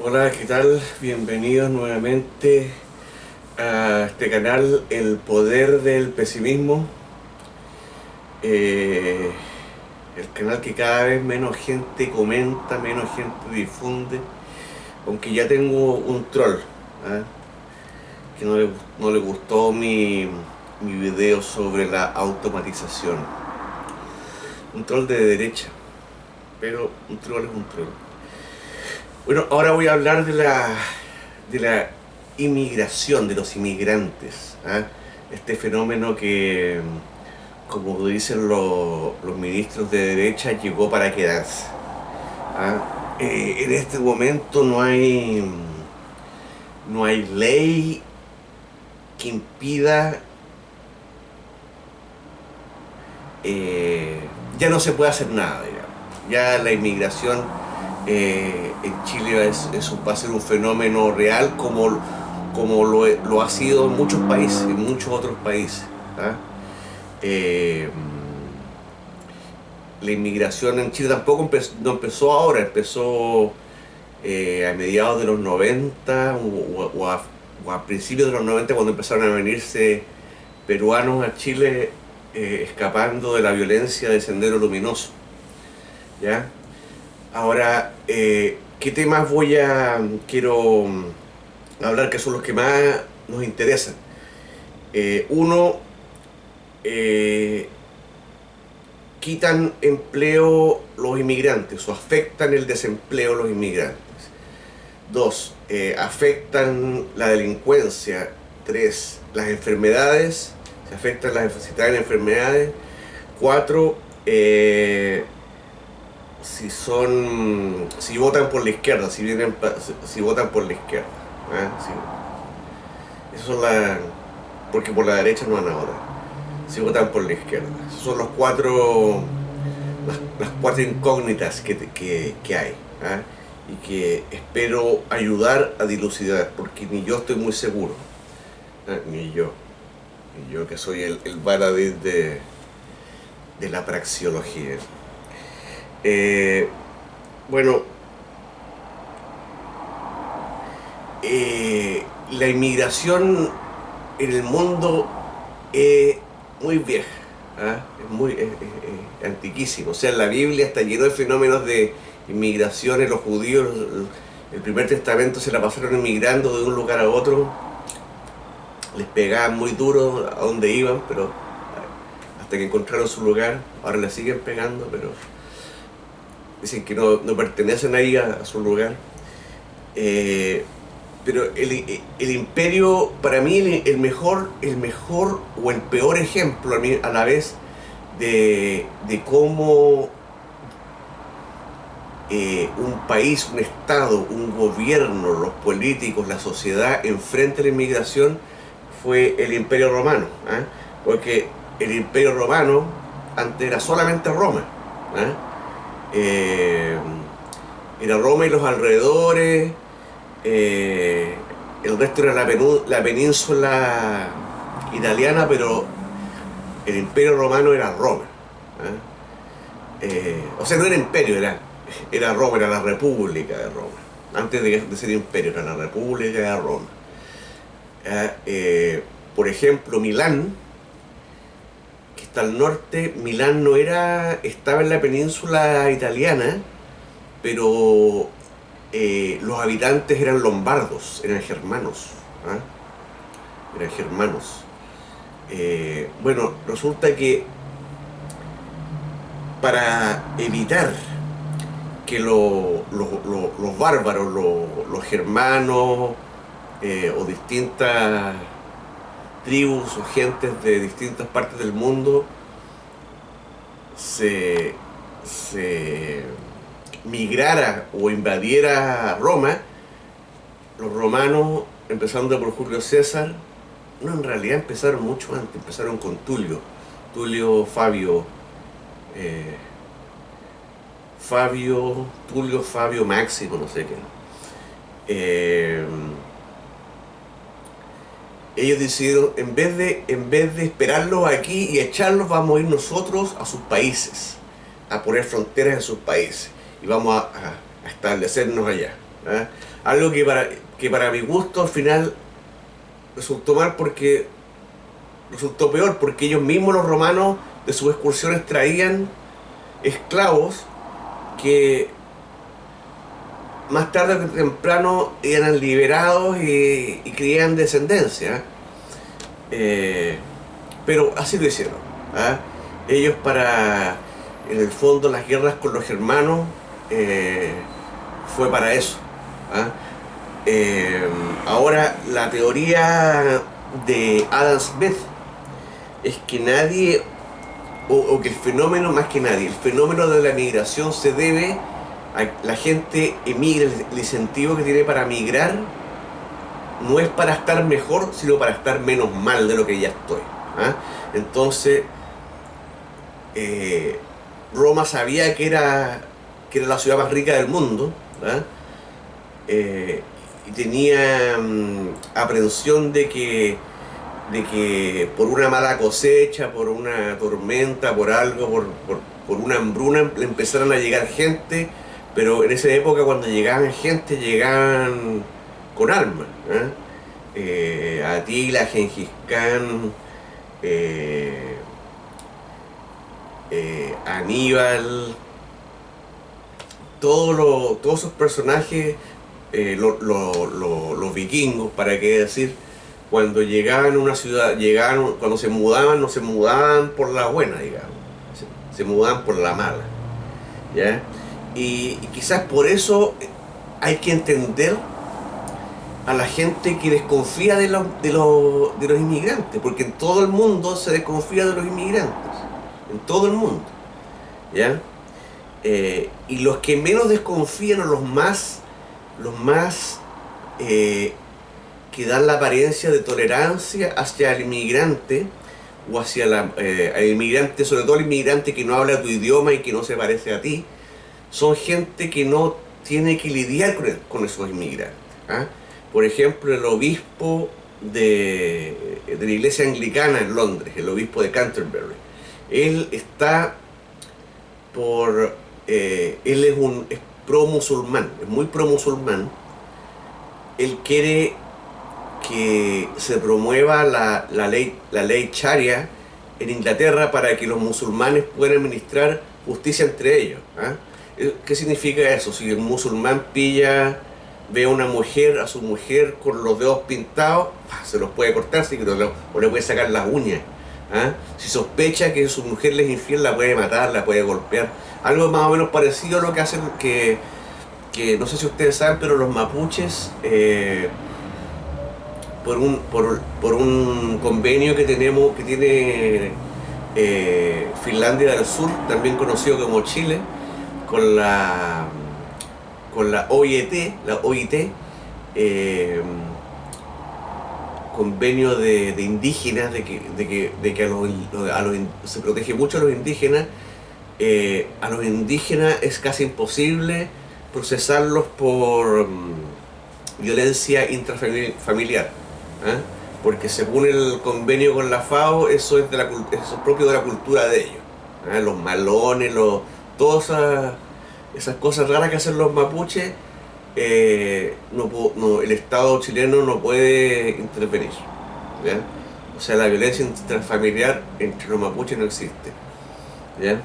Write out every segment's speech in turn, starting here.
Hola, ¿qué tal? Bienvenidos nuevamente a este canal, El Poder del Pesimismo. Eh, el canal que cada vez menos gente comenta, menos gente difunde, aunque ya tengo un troll, ¿ah? Que no le gustó mi video sobre la automatización. Un troll de derecha, pero un troll es un troll. Bueno, ahora voy a hablar de la inmigración, de los inmigrantes, ¿ah? Este fenómeno que, como dicen los ministros de derecha, llegó para quedarse, ¿ah? En este momento no hay ley que impida, ya no se puede hacer nada, digamos. Ya la inmigración en Chile va a ser un fenómeno real como lo ha sido en muchos países, en muchos otros países, ¿ah? Eh, la inmigración en Chile tampoco no empezó ahora, empezó a mediados de los 90 o a principios de los 90, cuando empezaron a venirse peruanos a Chile, escapando de la violencia de Sendero Luminoso, ¿ya? Ahora, ¿qué temas quiero hablar, que son los que más nos interesan? Uno, quitan empleo los inmigrantes o afectan el desempleo los inmigrantes. Dos, afectan la delincuencia. Tres, las enfermedades, si traen enfermedades. Cuatro, si votan por la izquierda, si votan por la izquierda, ¿ah? Sí. Eso son porque por la derecha no van ahora. Si votan por la izquierda. Esos son las cuatro incógnitas que hay, ¿ah? Y que espero ayudar a dilucidar, porque ni yo estoy muy seguro, ¿ah? Ni yo que soy el baladí de la praxeología. Bueno, la inmigración en el mundo es muy vieja, ¿ah? Es antiquísimo. O sea, la Biblia está lleno de fenómenos de inmigraciones. Los judíos, el primer testamento, se la pasaron inmigrando de un lugar a otro. Les pegaban muy duro a donde iban, pero hasta que encontraron su lugar. Ahora les siguen pegando, pero dicen que no pertenecen ahí a su lugar. Pero el imperio, para mí, el mejor o el peor ejemplo a la vez de cómo un país, un estado, un gobierno, los políticos, la sociedad enfrenta a la inmigración fue el Imperio Romano, ¿ah? Porque el Imperio Romano antes era solamente Roma, ¿ah? Era Roma y los alrededores. El resto era la península italiana, pero el Imperio Romano era Roma, ¿eh? O sea, no era imperio, era Roma, era la República de Roma. Antes de ser imperio, era la República de Roma. Por ejemplo, Milán, que está al norte. Milán estaba en la península italiana, pero los habitantes eran lombardos, eran germanos, ¿ah? Eran germanos. Bueno, resulta que para evitar que los bárbaros, los germanos, o distintas tribus o gentes de distintas partes del mundo se migrara o invadiera Roma, los romanos, empezando por Julio César, no, en realidad empezaron mucho antes, empezaron con Tulio Fabio, Tulio Fabio Máximo, no sé qué. Ellos decidieron, en vez de esperarlos aquí y echarlos, vamos a ir nosotros a sus países, a poner fronteras en sus países, y vamos a establecernos allá. ¿ah? Algo que para mi gusto al final resultó mal porque resultó peor, porque ellos mismos los romanos de sus excursiones traían esclavos que más tarde o temprano eran liberados y crían descendencia. Pero así lo hicieron. ¿Ah? Ellos en el fondo, las guerras con los germanos fue para eso. ¿Ah? Ahora, la teoría de Adam Smith es que nadie, o que el fenómeno, más que nadie, el fenómeno de la migración se debe a la gente emigra, el incentivo que tiene para migrar no es para estar mejor, sino para estar menos mal de lo que ya estoy. ¿Ah? Entonces, Roma sabía que era la ciudad más rica del mundo, ¿ah? Y tenía aprensión de que por una mala cosecha, por una tormenta, por algo, por una hambruna, le empezaron a llegar gente, pero en esa época cuando llegaban gente, llegaban con armas. Atila, Gengis Khan, Aníbal, todos esos personajes, los vikingos, para qué decir, cuando llegaban a una ciudad, cuando se mudaban, no se mudaban por la buena, digamos, se mudaban por la mala. ¿Ya? Y quizás por eso hay que entender a la gente que desconfía de los inmigrantes, porque en todo el mundo se desconfía de los inmigrantes, en todo el mundo, ¿ya? Y los que menos desconfían, o los más que dan la apariencia de tolerancia hacia el inmigrante, o hacia el inmigrante, sobre todo el inmigrante que no habla tu idioma y que no se parece a ti, son gente que no tiene que lidiar con esos inmigrantes. ¿Ah? Por ejemplo, el obispo de la iglesia anglicana en Londres, el obispo de Canterbury, él está él es pro musulmán, es muy pro musulmán. Él quiere que se promueva la ley Sharia en Inglaterra para que los musulmanes puedan administrar justicia entre ellos. ¿Ah? ¿Qué significa eso? Si el musulmán ve a su mujer con los dedos pintados, se los puede cortar, o le puede sacar las uñas. ¿Ah? Si sospecha que su mujer le es infiel, la puede matar, la puede golpear. Algo más o menos parecido a lo que hacen, que no sé si ustedes saben, pero los mapuches, por un convenio que tiene Finlandia del Sur, también conocido como Chile, con la OIT, convenio de indígenas, de que se protege mucho a los indígenas. A los indígenas es casi imposible procesarlos por violencia intrafamiliar. ¿Ah? Porque según el convenio con la FAO, eso es propio de la cultura de ellos. ¿Ah? Los malones, todas esas cosas raras que hacen los mapuches, el Estado chileno no puede intervenir. ¿Ya? O sea, la violencia intrafamiliar entre los mapuches no existe. ¿Ya?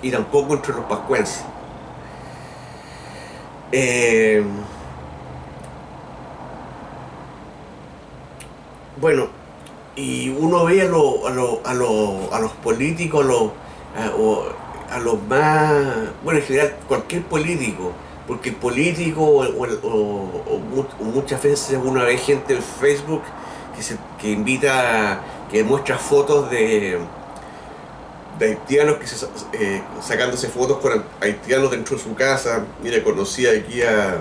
Y tampoco entre los pascuenses. Bueno, y uno ve a los políticos, a los más, bueno, en general cualquier político, porque el político o muchas veces uno ve gente en Facebook que muestra fotos de haitianos sacándose fotos con haitianos dentro de su casa. Mira, conocí aquí a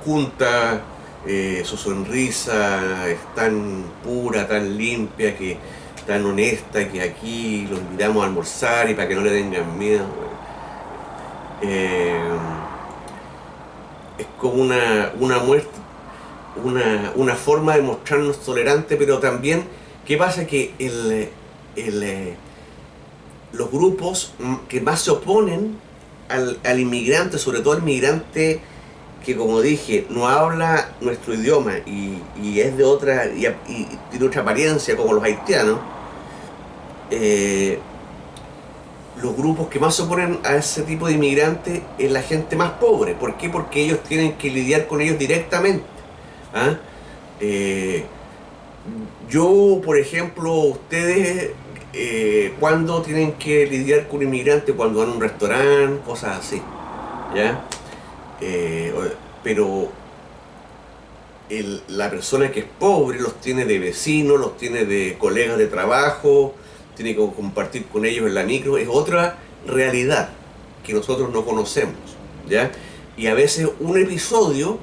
Kunta. Su sonrisa es tan pura, tan limpia, tan honesta, que aquí los invitamos a almorzar y para que no le tengan miedo. Es como una muestra, una forma de mostrarnos tolerantes, pero también, ¿qué pasa? Que los grupos que más se oponen al inmigrante, sobre todo el inmigrante que, como dije, no habla nuestro idioma y es de otra y tiene otra apariencia, como los haitianos, los grupos que más se oponen a ese tipo de inmigrantes es la gente más pobre. ¿Por qué? Porque ellos tienen que lidiar con ellos directamente. ¿Ah? Eh, yo, por ejemplo, ustedes, ¿cuándo tienen que lidiar con un inmigrante? Cuando van a un restaurante, cosas así. ¿Ya? Eh, pero la persona que es pobre los tiene de vecinos, los tiene de colegas de trabajo, tiene que compartir con ellos en la micro, es otra realidad que nosotros no conocemos, ¿ya? Y a veces un episodio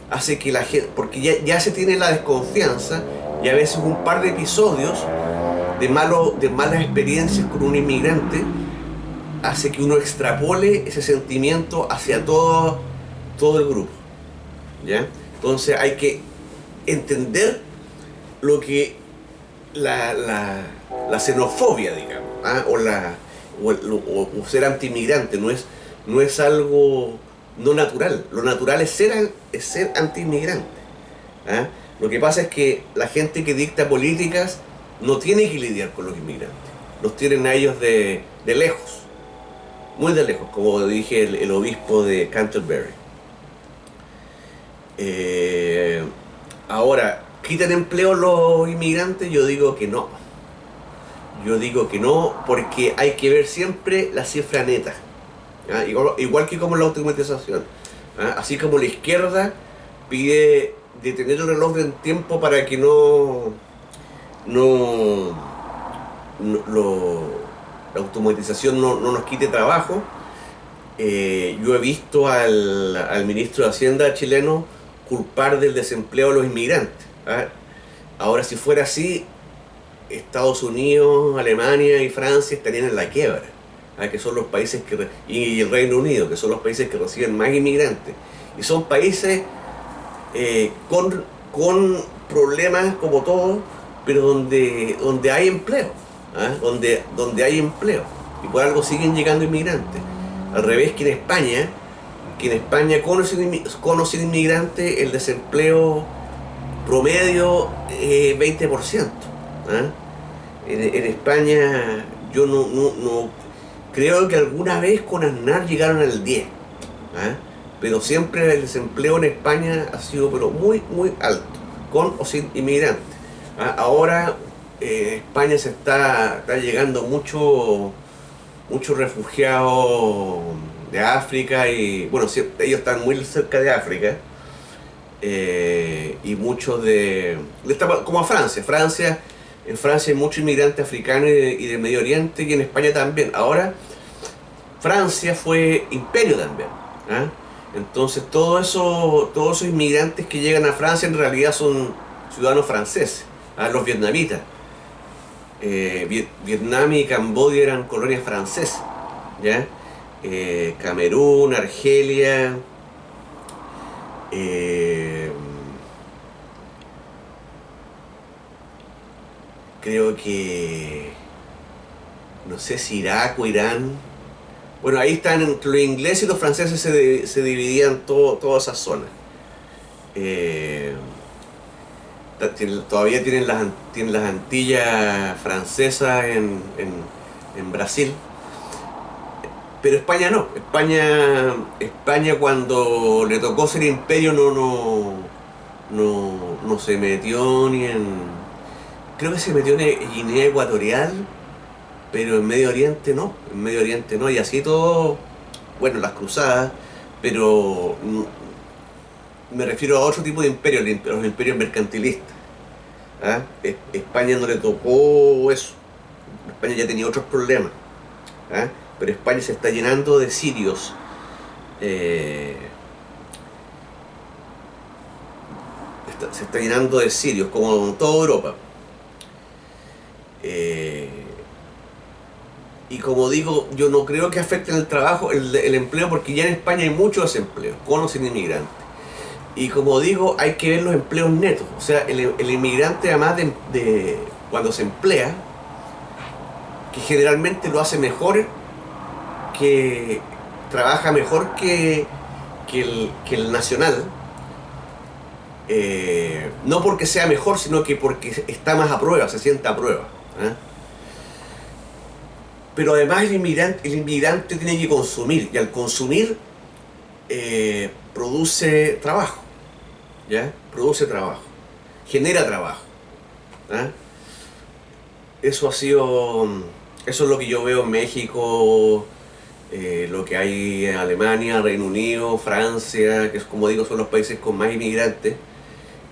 hace que la gente, porque ya se tiene la desconfianza, y a veces un par de episodios de malas experiencias con un inmigrante hace que uno extrapole ese sentimiento hacia todo el grupo, ¿ya? Entonces hay que entender lo que la xenofobia, digamos, ¿ah? O ser anti-inmigrante no es algo no natural. Lo natural es ser anti-inmigrante. ¿Ah? Lo que pasa es que la gente que dicta políticas no tiene que lidiar con los inmigrantes. Los tienen a ellos de lejos, muy de lejos, como dije el obispo de Canterbury. Ahora, ¿quitan empleo los inmigrantes? Yo digo que no. Yo digo que no, porque hay que ver siempre la cifra neta. ¿Ah? Igual que como la automatización. ¿Ah? Así como la izquierda pide detener el reloj del tiempo para que la automatización no nos quite trabajo. Yo he visto al ministro de Hacienda chileno culpar del desempleo a los inmigrantes. ¿Ah? Ahora, si fuera así, Estados Unidos, Alemania y Francia estarían en la quiebra, ¿ah? Que son los países y el Reino Unido, que son los países que reciben más inmigrantes. Y son países con problemas como todos, pero donde hay empleo, ¿ah? Donde hay empleo. Y por algo siguen llegando inmigrantes. Al revés que en España con o sin inmigrantes el desempleo promedio 20%. ¿Ah? En España yo no creo que alguna vez con Aznar llegaron al 10, ¿ah? Pero siempre el desempleo en España ha sido pero muy alto, con o sin inmigrantes. ¿Ah? Ahora España está llegando muchos refugiados de África y bueno, ellos están muy cerca de África. Y muchos como a Francia. En Francia hay muchos inmigrantes africanos y de Medio Oriente, y en España también. Ahora, Francia fue imperio también. ¿Ah? Entonces, todos esos inmigrantes que llegan a Francia en realidad son ciudadanos franceses, ¿ah? Los vietnamitas. Vietnam y Camboya eran colonias francesas, ¿ya? Camerún, Argelia, creo que no sé si Irak o Irán. Bueno, ahí están entre los ingleses y los franceses se dividían todas esas zonas. Todavía tienen las Antillas francesas en Brasil. Pero España no. España cuando le tocó ser imperio no se metió ni en... Creo que se metió en Guinea Ecuatorial, pero en Medio Oriente no. En Medio Oriente no. Y así todo, bueno, las cruzadas, pero me refiero a otro tipo de imperio, los imperios mercantilistas. ¿Ah? España no le tocó eso. España ya tenía otros problemas. ¿Ah? Pero España se está llenando de sirios. Se está llenando de sirios, como en toda Europa. Y como digo, yo no creo que afecten el trabajo, el empleo, porque ya en España hay mucho desempleo, con o sin inmigrantes. Y como digo, hay que ver los empleos netos. O sea, el inmigrante, además de cuando se emplea, que generalmente lo hace mejor que trabaja mejor que el nacional, no porque sea mejor, sino que porque está más a prueba, se siente a prueba. ¿Eh? Pero además el inmigrante tiene que consumir, y al consumir produce trabajo, ¿ya? Produce trabajo, genera trabajo. ¿Eh? Eso eso es lo que yo veo en México, lo que hay en Alemania, Reino Unido, Francia, que es, como digo, son los países con más inmigrantes.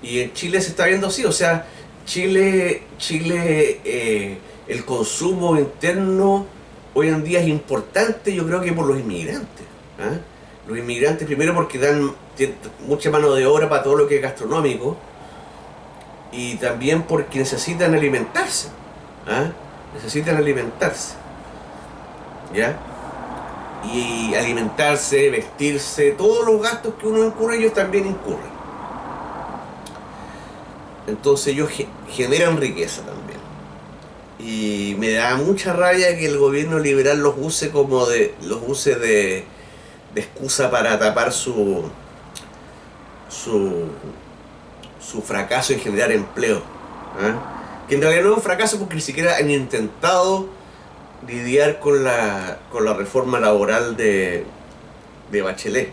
Y en Chile se está viendo así, o sea, Chile, el consumo interno hoy en día es importante, yo creo que por los inmigrantes. ¿Ah? Los inmigrantes primero porque tienen mucha mano de obra para todo lo que es gastronómico, y también porque necesitan alimentarse. ¿Ah? Necesitan alimentarse. ¿Ya? Y alimentarse, vestirse, todos los gastos que uno incurre, ellos también incurren. Entonces ellos generan riqueza también. Y me da mucha rabia que el gobierno liberal los use de excusa para tapar su fracaso en generar empleo. ¿Eh? Que en realidad no es un fracaso porque ni siquiera han intentado lidiar con la reforma laboral de Bachelet,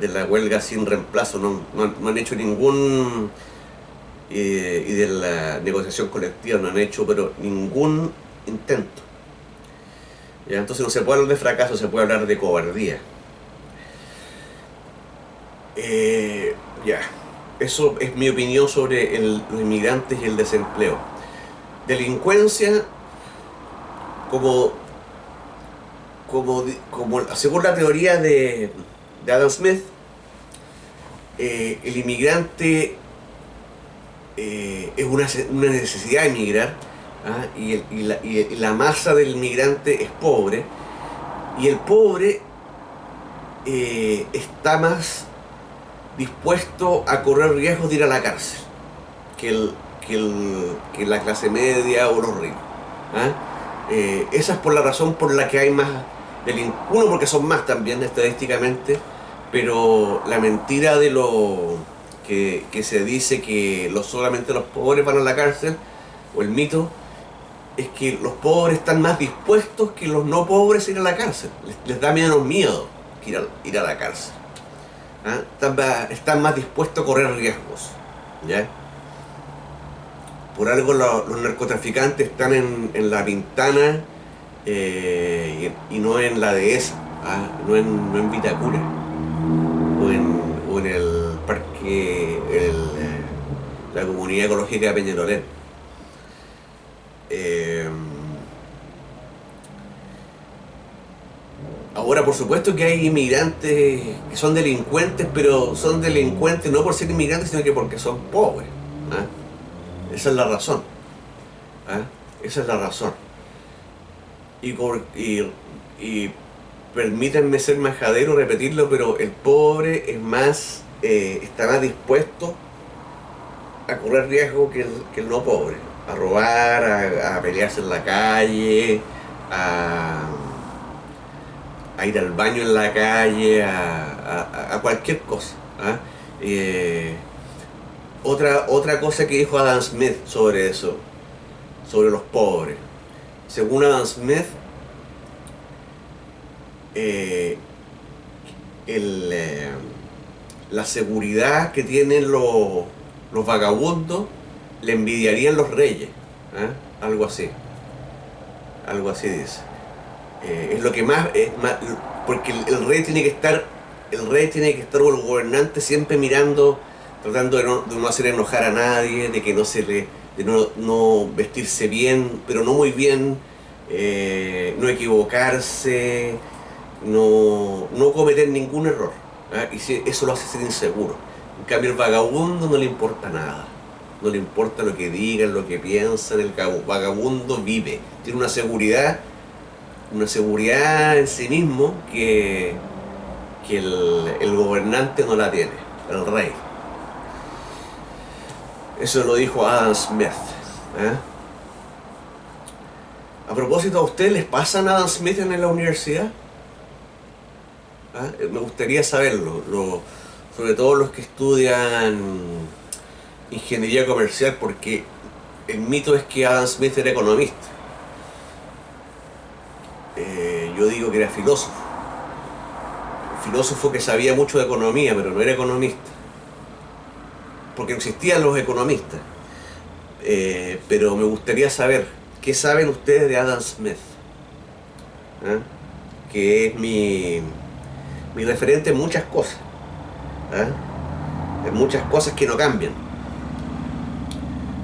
de la huelga sin reemplazo. No han hecho ningún, y de la negociación colectiva no han hecho pero ningún intento. ¿Ya? Entonces no se puede hablar de fracaso, se puede hablar de cobardía. Ya, eso es mi opinión sobre los inmigrantes y el desempleo. Delincuencia, como según la teoría de Adam Smith, el inmigrante es una necesidad de emigrar. ¿Ah? Y la masa del inmigrante es pobre, y el pobre está más dispuesto a correr riesgos de ir a la cárcel que la clase media o los ricos. ¿Ah? Esa es por la razón por la que hay más delincuentes. Uno, porque son más también estadísticamente, pero la mentira de lo que se dice que solamente los pobres van a la cárcel, o el mito, es que los pobres están más dispuestos que los no pobres a ir a la cárcel. Les da menos miedo que ir a la cárcel. ¿Ah? Están más dispuestos a correr riesgos. ¿Ya? Por algo los narcotraficantes están en La Pintana, y no en la dehesa. ¿Ah? No en Vitacura o en el parque, la comunidad ecológica de Peñalolén. Ahora, por supuesto que hay inmigrantes que son delincuentes, pero son delincuentes no por ser inmigrantes, sino que porque son pobres. ¿Ah? Esa es la razón. ¿Ah? Esa es la razón. Y permítanme ser majadero, repetirlo, pero el pobre está más dispuesto a correr riesgo que el no pobre, a robar, a pelearse en la calle, a ir al baño en la calle, a cualquier cosa. ¿Ah? Otra cosa que dijo Adam Smith sobre eso, sobre los pobres. Según Adam Smith, la seguridad que tienen los vagabundos le envidiarían los reyes. ¿Ah? Algo así dice. Es lo que más, porque el rey tiene que estar, o el gobernante, siempre mirando, tratando de no hacer enojar a nadie, de no vestirse bien, pero no muy bien, no equivocarse, no cometer ningún error. ¿Ah? Y eso lo hace ser inseguro. En cambio, el vagabundo no le importa nada. No le importa lo que digan, lo que piensan. El vagabundo vive, tiene una seguridad en sí mismo que el gobernante no la tiene, el rey. Eso lo dijo Adam Smith. ¿Eh? A propósito, ¿a ustedes les pasan Adam Smith en la universidad? ¿ah? Me gustaría saberlo, sobre todo los que estudian ingeniería comercial, porque el mito es que Adam Smith era economista. Yo digo que era filósofo. Un filósofo que sabía mucho de economía, pero no era economista. Porque no existían los economistas. Pero me gustaría saber, ¿qué saben ustedes de Adam Smith? ¿Ah? Que es mi referente en muchas cosas. ¿Ah? En muchas cosas que no cambian.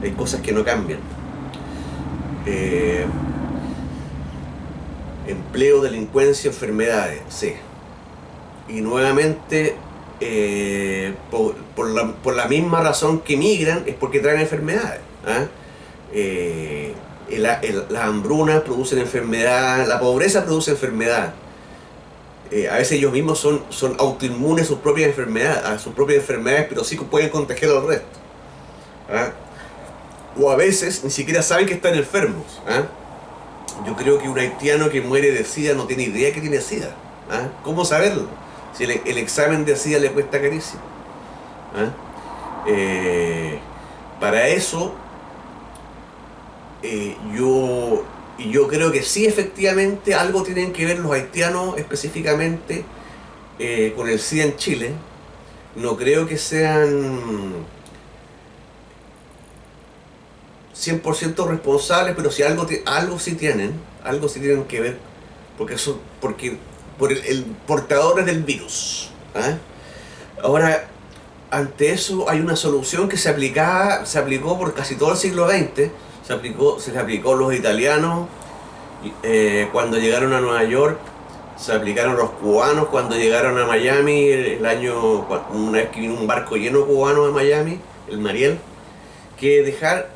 Hay cosas que no cambian. Empleo, delincuencia, enfermedades, sí. Y nuevamente, por la misma razón que migran, es porque traen enfermedades. ¿Ah? Las hambrunas producen enfermedad, la pobreza produce enfermedad. A veces ellos mismos son autoinmunes a sus propias enfermedades, pero sí pueden contagiar al resto. ¿Ah? O a veces ni siquiera saben que están enfermos. ¿Ah? Yo creo que un haitiano que muere de SIDA no tiene idea que tiene SIDA. ¿Ah? ¿Cómo saberlo? Si el examen de SIDA le cuesta carísimo. ¿Ah? Para eso, yo creo que sí, efectivamente, algo tienen que ver los haitianos específicamente con el SIDA en Chile. No creo que sean 100% responsables, pero si algo sí tienen que ver, porque por el portador del virus. ¿Ah? Ahora, ante eso hay una solución que se aplicó por casi todo el siglo XX. Se le aplicó a los italianos cuando llegaron a Nueva York, se aplicaron a los cubanos cuando llegaron a Miami una vez que vino un barco lleno de cubanos a Miami, el Mariel, que dejar,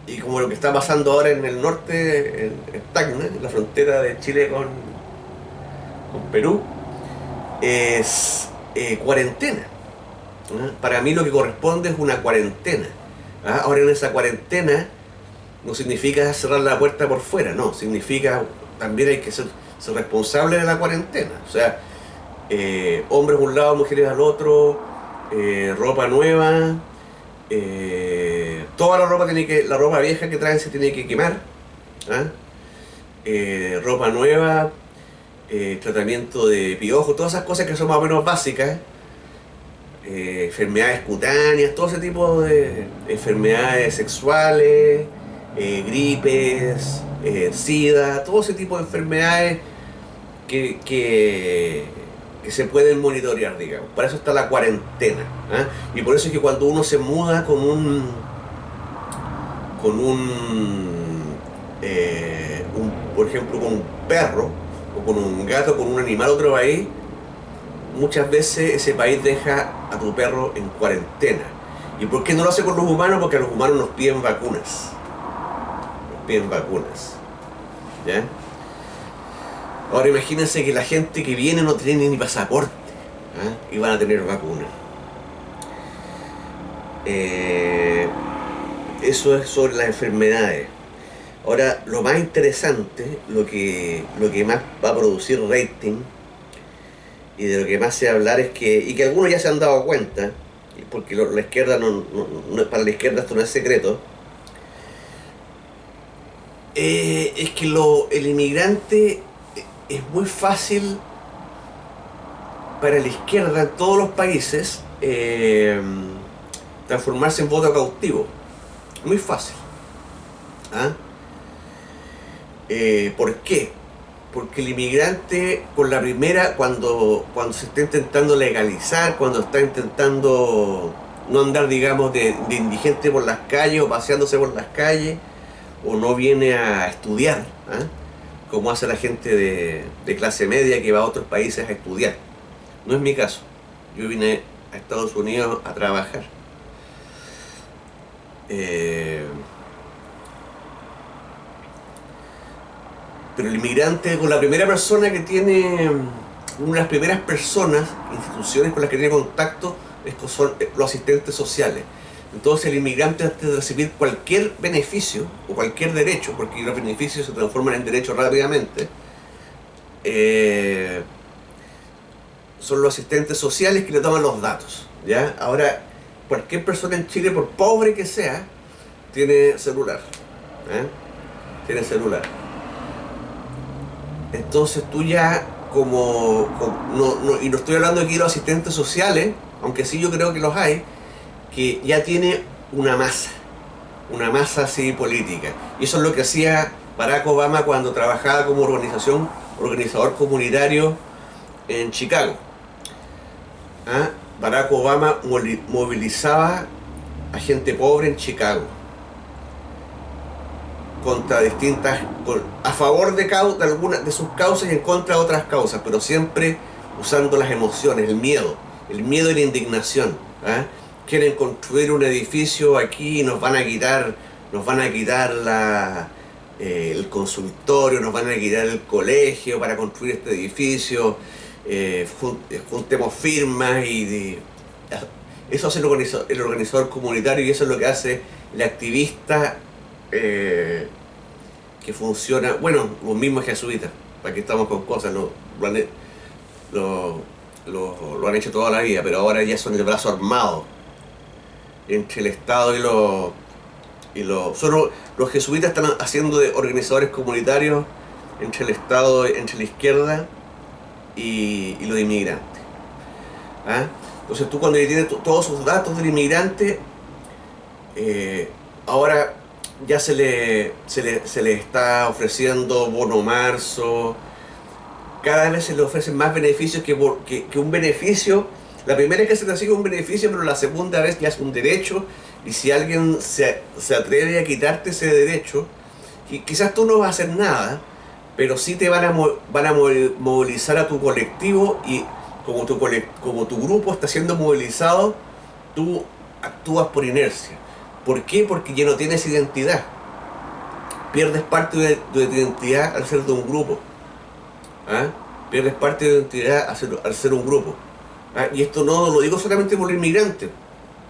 y como lo que está pasando ahora en el norte, en Tacna, en la frontera de Chile con Perú, es cuarentena. ¿Ah? Para mí lo que corresponde es una cuarentena. ¿Ah? Ahora, en esa cuarentena no significa cerrar la puerta por fuera, no, significa también hay que ser responsable de la cuarentena. O sea, hombres a un lado, mujeres al otro, ropa nueva, toda la ropa vieja que traen se tiene que quemar. ¿Ah? Ropa nueva, tratamiento de piojos, todas esas cosas que son más o menos básicas. Enfermedades cutáneas, todo ese tipo de enfermedades sexuales, gripes, SIDA, todo ese tipo de enfermedades que se pueden monitorear, digamos. Para eso está la cuarentena. ¿Ah? Y por eso es que cuando uno se muda por ejemplo, con un perro o con un gato, con un animal a otro país, muchas veces ese país deja a tu perro en cuarentena. ¿Y por qué no lo hace con los humanos? Porque a los humanos nos piden vacunas. ¿Ya? Ahora imagínense que la gente que viene no tiene ni pasaporte. ¿Ah? Y van a tener vacunas. Eso es sobre las enfermedades. Ahora, lo más interesante, lo que más va a producir rating y de lo que más se va a hablar es que algunos ya se han dado cuenta, porque la izquierda para la izquierda esto no es secreto, es que el inmigrante es muy fácil para la izquierda en todos los países transformarse en voto cautivo. Muy fácil. ¿Ah? ¿Por qué? Porque el inmigrante, cuando se está intentando legalizar, cuando está intentando no andar, digamos, de indigente por las calles o paseándose por las calles, o no viene a estudiar, ¿eh? Como hace la gente de clase media que va a otros países a estudiar. No es mi caso. Yo vine a Estados Unidos a trabajar. Pero el inmigrante, con la primera persona que tiene, una de las primeras personas, instituciones con las que tiene contacto, estos son los asistentes sociales. Entonces el inmigrante, antes de recibir cualquier beneficio o cualquier derecho, porque los beneficios se transforman en derechos rápidamente, son los asistentes sociales que le toman los datos, ¿ya? Ahora, cualquier persona en Chile, por pobre que sea, tiene celular, ¿eh? Tiene celular. Entonces tú ya, y no estoy hablando aquí de los asistentes sociales, aunque sí yo creo que los hay, que ya tiene una masa así política. Y eso es lo que hacía Barack Obama cuando trabajaba como organizador comunitario en Chicago. ¿Ah? Barack Obama movilizaba a gente pobre en Chicago contra a favor de algunas de sus causas y en contra de otras causas, pero siempre usando las emociones, el miedo y la indignación. ¿Ah? Quieren construir un edificio aquí y nos van a quitar el consultorio, nos van a quitar el colegio para construir este edificio, juntemos firmas eso hace el organizador comunitario y eso es lo que hace el activista que funciona, bueno, los mismos jesuitas, para que estamos con cosas, lo han hecho toda la vida, pero ahora ya son el brazo armado entre el Estado solo los jesuitas están haciendo de organizadores comunitarios entre el Estado, entre la izquierda y los inmigrantes. ¿Ah? Entonces tú cuando tienes todos sus datos del inmigrante, ahora ya se le está ofreciendo bono marzo, cada vez se le ofrecen más beneficios que un beneficio. La primera es que se te sigue un beneficio, pero la segunda vez ya es un derecho, y si alguien se atreve a quitarte ese derecho, quizás tú no vas a hacer nada, pero sí te van a movilizar a tu colectivo, y como tu grupo está siendo movilizado, tú actúas por inercia. ¿Por qué? Porque ya no tienes identidad. Pierdes parte de tu identidad al ser de un grupo. ¿Ah? Pierdes parte de tu identidad al ser un grupo. ¿Ah? Y esto no lo digo solamente por los inmigrantes,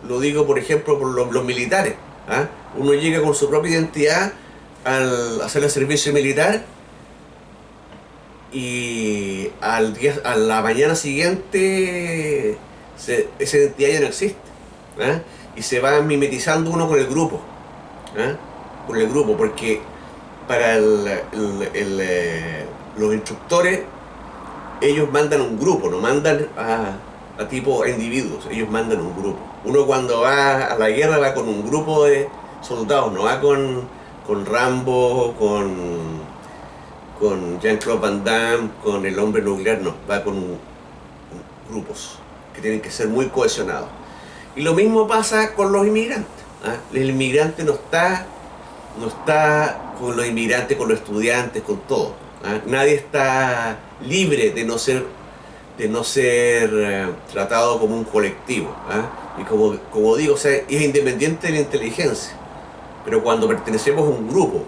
lo digo por ejemplo por los militares. ¿Ah? Uno llega con su propia identidad al hacer el servicio militar y a la mañana siguiente esa identidad ya no existe. ¿Ah? Y se va mimetizando uno con el grupo. ¿Ah? Con el grupo, porque para los instructores ellos mandan un grupo, no mandan a individuos, ellos mandan un grupo. Uno cuando va a la guerra va con un grupo de soldados, no va con Rambo, con Jean-Claude Van Damme, con el hombre nuclear, no, va con grupos que tienen que ser muy cohesionados. Y lo mismo pasa con los inmigrantes. ¿Ah? El inmigrante no está con los inmigrantes, con los estudiantes, con todo. ¿Ah? Nadie está libre de no ser tratado como un colectivo. ¿Ah? Y como digo, o sea, es independiente de la inteligencia. Pero cuando pertenecemos a un grupo,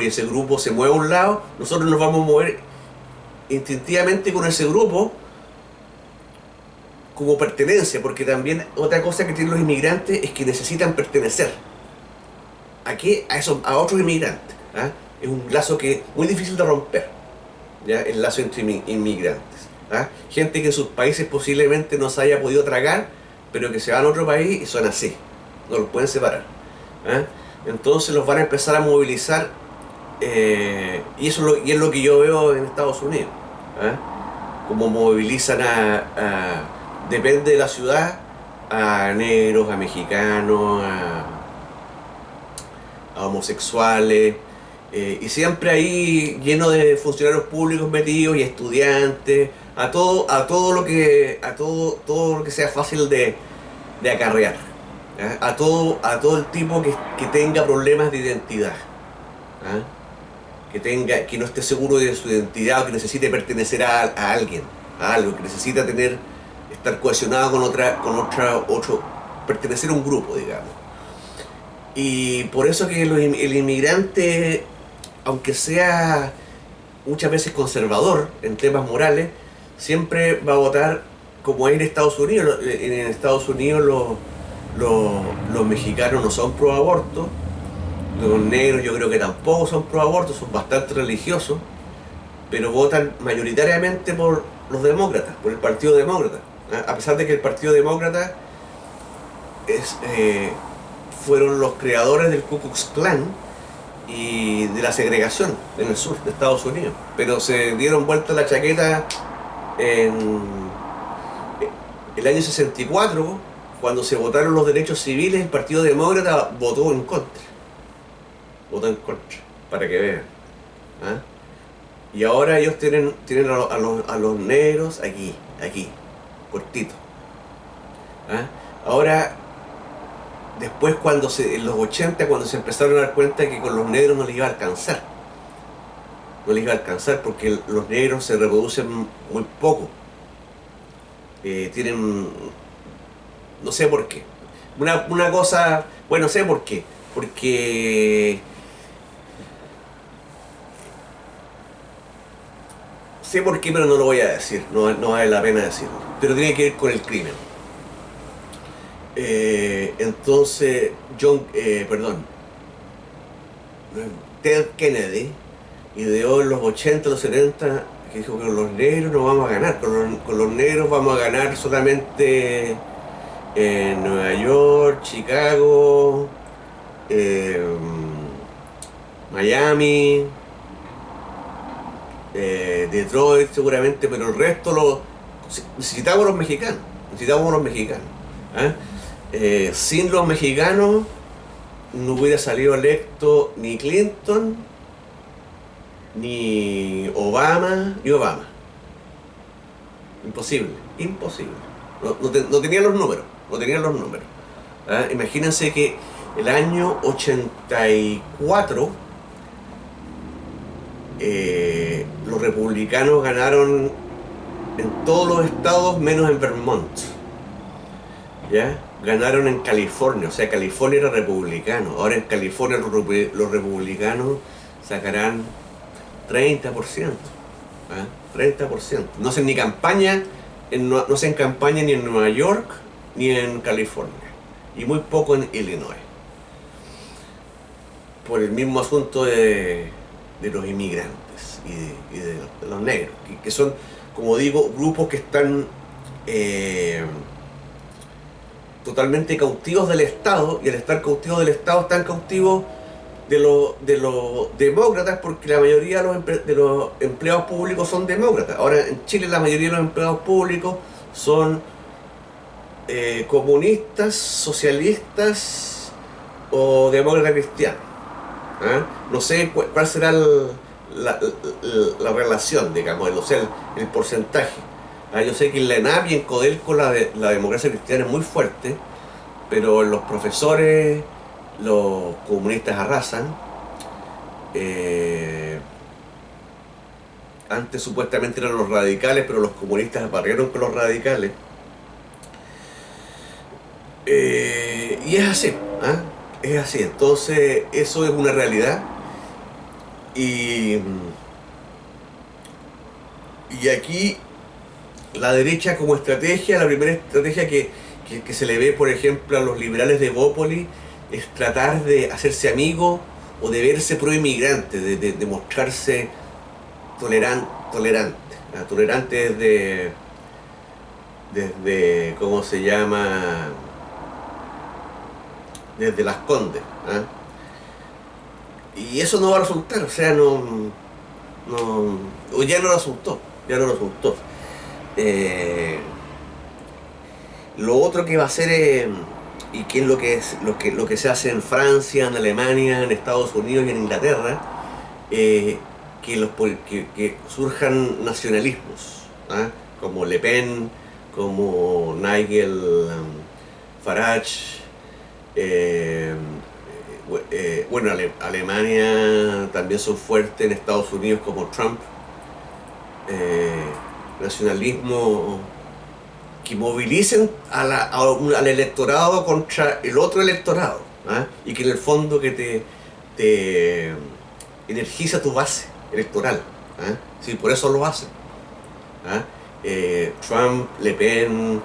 y ese grupo se mueve a un lado, nosotros nos vamos a mover instintivamente con ese grupo como pertenencia, porque también otra cosa que tienen los inmigrantes es que necesitan pertenecer. ¿A qué? A otros inmigrantes. ¿Ah? Es un lazo que es muy difícil de romper, ¿ya? El lazo entre inmigrantes. ¿Ah? Gente que en sus países posiblemente no se haya podido tragar, pero que se van a otro país y son así, no los pueden separar. ¿Ah? Entonces los van a empezar a movilizar, y es lo que yo veo en Estados Unidos. ¿Ah? Como movilizan depende de la ciudad, a negros, a mexicanos, a homosexuales, y siempre ahí lleno de funcionarios públicos metidos y estudiantes, a todo lo que sea fácil de acarrear. ¿Ah? A todo el tipo que tenga problemas de identidad. ¿Ah? Que no esté seguro de su identidad, o que necesite pertenecer a alguien, a algo, que necesita estar cohesionado con otro, pertenecer a un grupo, digamos. Y por eso que el inmigrante, aunque sea muchas veces conservador en temas morales, siempre va a votar como hay en Estados Unidos. En Estados Unidos los mexicanos no son pro aborto, los negros yo creo que tampoco son pro aborto, son bastante religiosos, pero votan mayoritariamente por los demócratas, por el Partido Demócrata. A pesar de que el Partido Demócrata fueron los creadores del Ku Klux Klan y de la segregación en el sur de Estados Unidos. Pero se dieron vuelta la chaqueta en el año 64, cuando se votaron los derechos civiles. El Partido Demócrata votó en contra. Votó en contra, para que vean. ¿Ah? Y ahora ellos tienen a los negros aquí, cortito. ¿Ah? Ahora, después en los 80, cuando se empezaron a dar cuenta que con los negros no les iba a alcanzar. No les iba a alcanzar porque los negros se reproducen muy poco. Tienen... no sé por qué. Una cosa... bueno, sé por qué. Porque... sé por qué, pero no lo voy a decir. No vale la pena decirlo. Pero tiene que ver con el crimen. Entonces, Ted Kennedy ideó en los 80, los 70, que dijo que con los negros no vamos a ganar. Con los negros vamos a ganar solamente en Nueva York, Chicago, Miami, Detroit seguramente, pero el resto necesitamos los mexicanos. ¿Ah? Sin los mexicanos no hubiera salido electo ni Clinton, ni Obama. Imposible. No tenían los números. ¿Ah? Imagínense que el año 84 los republicanos ganaron en todos los estados menos en Vermont. ¿Ya? Ganaron en California, o sea, California era republicano. Ahora en California los republicanos sacarán 30%. ¿Ah? 30%. No hacen campaña ni en Nueva York ni en California. Y muy poco en Illinois. Por el mismo asunto de los inmigrantes y de los negros, que son, como digo, grupos que están totalmente cautivos del Estado, y al estar cautivos del Estado están cautivos de los demócratas, porque la mayoría de los empleados públicos son demócratas. Ahora en Chile la mayoría de los empleados públicos son comunistas, socialistas o demócratas cristianos. ¿Ah? No sé cuál será la relación, digamos, no sé el porcentaje. Yo sé que en la ENAP y en Codelco la democracia cristiana es muy fuerte, pero los profesores, los comunistas arrasan. Antes supuestamente eran los radicales, pero los comunistas barrieron con los radicales. Y es así, ¿ah? Es así. Entonces eso es una realidad. Y aquí la derecha como estrategia, la primera estrategia que se le ve, por ejemplo, a los liberales de Bópoli, es tratar de hacerse amigos o de verse pro-inmigrante, de mostrarse tolerante. Tolerante desde ¿cómo se llama? Desde Las Condes. ¿Ah? Y eso no va a resultar, o sea, ya no resultó. Lo otro que va a hacer, y que es lo que se hace en Francia, en Alemania, en Estados Unidos y en Inglaterra, que surjan nacionalismos, ¿ah? Como Le Pen, como Nigel Farage. Bueno, Alemania también son fuertes, en Estados Unidos como Trump. Nacionalismo que movilicen al electorado contra el otro electorado, ¿ah? Y que en el fondo que te energiza tu base electoral, ¿ah? Sí, por eso lo hacen, ¿ah? Trump, Le Pen,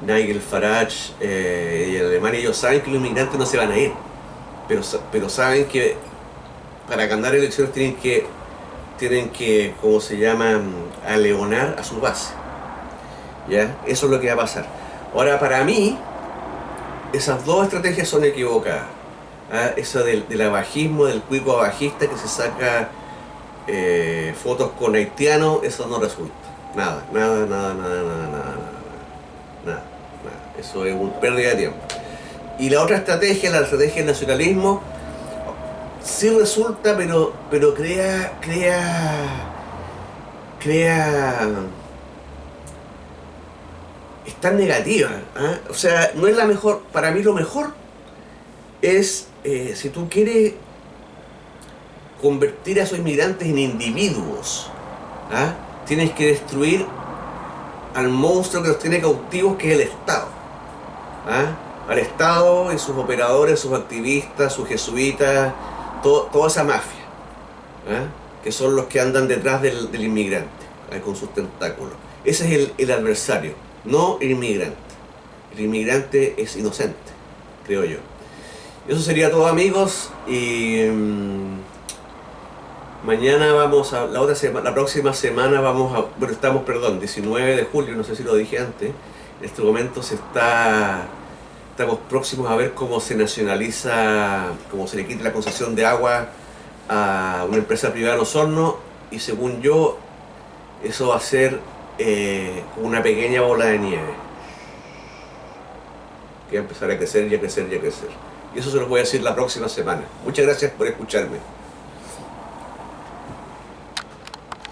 Nigel Farage y en Alemania, ellos saben que los inmigrantes no se van a ir, pero saben que para ganar elecciones tienen que, ¿cómo se llama?, aleonar a su base. ¿Ya? Eso es lo que va a pasar. Ahora, para mí, esas dos estrategias son equivocadas. ¿Ah? Esa del abajismo, del cuico abajista que se saca fotos con haitianos, eso no resulta. Nada, nada, nada, nada, nada, nada, nada, nada, nada. Eso es una pérdida de tiempo. Y la otra estrategia, la estrategia del nacionalismo, sí resulta, pero crea, es tan negativa. ¿Ah? O sea, no es la mejor, para mí lo mejor es, si tú quieres convertir a esos inmigrantes en individuos, ¿ah? Tienes que destruir al monstruo que los tiene cautivos, que es el Estado. ¿Ah? Al Estado y sus operadores, sus activistas, sus jesuitas, toda esa mafia, ¿ah? Que son los que andan detrás del inmigrante, con sus tentáculos. Ese es el adversario, no el inmigrante. El inmigrante es inocente, creo yo. Eso sería todo, amigos, y mañana vamos a, la próxima semana vamos a, bueno, estamos, perdón, 19 de julio, no sé si lo dije antes, en este momento estamos próximos a ver cómo se nacionaliza, cómo se le quita la concesión de agua a una empresa privada en Osorno, y según yo, eso va a ser una pequeña bola de nieve, que va a empezar a crecer y a crecer y a crecer. Y eso se lo voy a decir la próxima semana. Muchas gracias por escucharme.